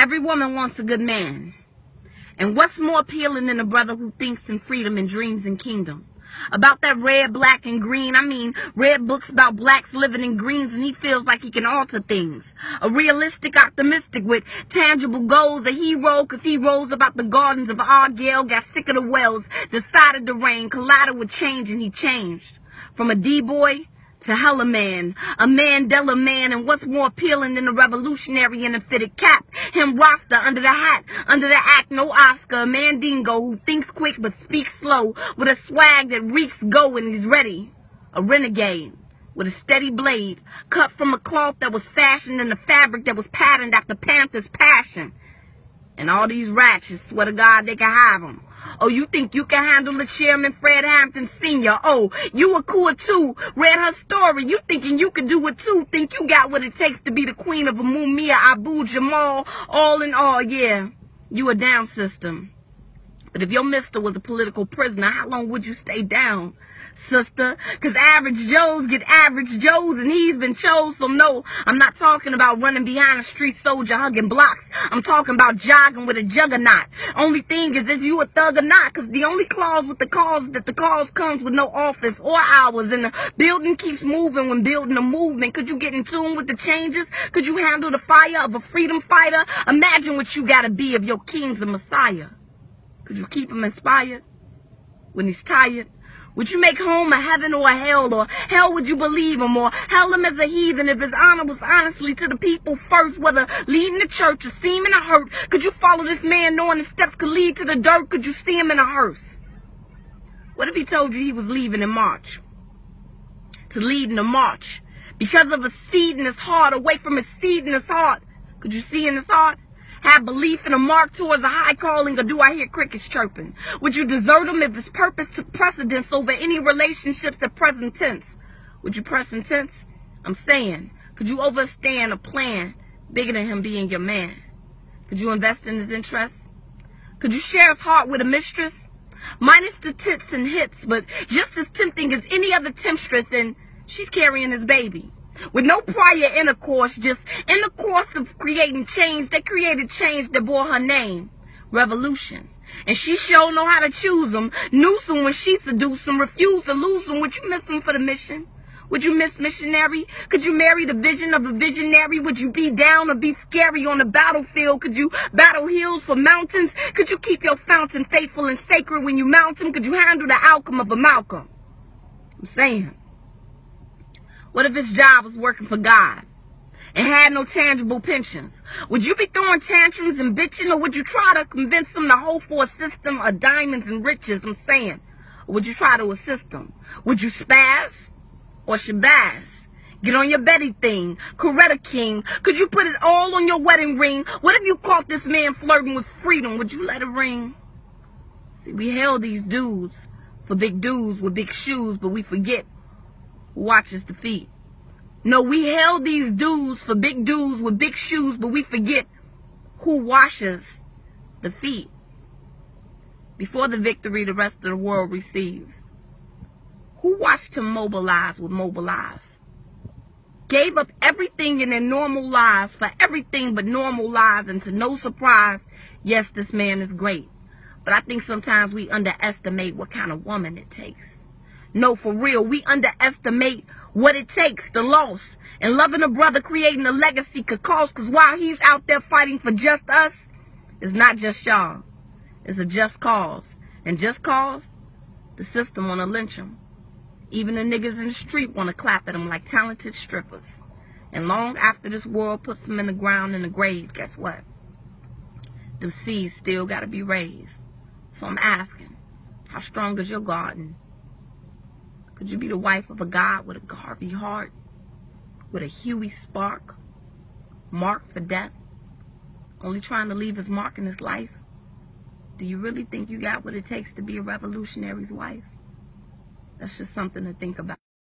Every woman wants a good man. And what's more appealing than a brother who thinks in freedom and dreams in kingdom? About that red, black, and green. I mean, read books about blacks living in greens and he feels like he can alter things. A realistic optimistic with tangible goals. A hero because he rose about the gardens of Argyle, got sick of the wells, decided to reign, collided with change, and he changed. From a D-boy to hella man, a Mandela man, and what's more appealing than a revolutionary in a fitted cap? Him roster under the hat, under the act, no Oscar, a mandingo who thinks quick but speaks slow, with a swag that reeks go and he's ready. A renegade with a steady blade, cut from a cloth that was fashioned in a fabric that was patterned after Panther's passion. And all these ratchets, swear to God they can have them. Oh, you think you can handle the chairman Fred Hampton Sr.? Oh, you a cool too. Read her story. You thinking you can do it too. Think you got what it takes to be the queen of a Mumia Abu Jamal. All in all, yeah, you a down system. But if your mister was a political prisoner, how long would you stay down, sister? Because average Joes get average Joes, and he's been chose. So no, I'm not talking about running behind a street soldier hugging blocks. I'm talking about jogging with a juggernaut. Only thing is you a thug or not? Because the only clause with the cause that the cause comes with no office or hours, and the building keeps moving when building a movement. Could you get in tune with the changes? Could you handle the fire of a freedom fighter? Imagine what you gotta be if your king's a messiah. Could you keep him inspired when he's tired? Would you make home a heaven or a hell? Or hell would you believe him? Or hell him as a heathen if his honor was honestly to the people first? Whether leading the church or seeming to hurt. Could you follow this man knowing his steps could lead to the dirt? Could you see him in a hearse? What if he told you he was leaving in March? To lead in a march. Because of a seed in his heart, away from his seed in his heart. Could you see in his heart? Have belief in a mark towards a high calling, or do I hear crickets chirping? Would you desert him if his purpose took precedence over any relationships at present tense? Would you present tense? I'm saying, could you overstand a plan bigger than him being your man? Could you invest in his interests? Could you share his heart with a mistress? Minus the tits and hits, but just as tempting as any other temptress, and she's carrying his baby. With no prior intercourse, just in the course of creating change, they created change that bore her name, Revolution. And she sure know how to choose him, noose him when she seduce him, refuse to lose him. Would you miss him for the mission? Would you miss missionary? Could you marry the vision of a visionary? Would you be down or be scary on the battlefield? Could you battle hills for mountains? Could you keep your fountain faithful and sacred when you mount him? Could you handle the outcome of a Malcolm? I'm saying. What if his job was working for God and had no tangible pensions? Would you be throwing tantrums and bitching, or would you try to convince him to hold for a system of diamonds and riches? I'm saying. Or would you try to assist him? Would you spaz or shabazz? Get on your Betty thing, Coretta King. Could you put it all on your wedding ring? What if you caught this man flirting with freedom? Would you let it ring? See, we hail these dudes for big dudes with big shoes, but we forget who watches the feet. No, we hail these dudes for big dudes with big shoes, but we forget who washes the feet. Before the victory the rest of the world receives, who watched him mobilize with mobilize? Gave up everything in their normal lives for everything but normal lives, and to no surprise, yes, this man is great. But I think sometimes we underestimate what kind of woman it takes. No, for real, we underestimate what it takes, the loss. And loving a brother, creating a legacy could cost, because while he's out there fighting for just us, it's not just y'all. It's a just cause. And just cause, the system want to lynch him. Even the niggas in the street want to clap at him like talented strippers. And long after this world puts him in the ground in the grave, guess what? The seeds still got to be raised. So I'm asking, how strong is your garden? Could you be the wife of a God with a Garvey heart, with a Huey spark, marked for death, only trying to leave his mark in his life? Do you really think you got what it takes to be a revolutionary's wife? That's just something to think about.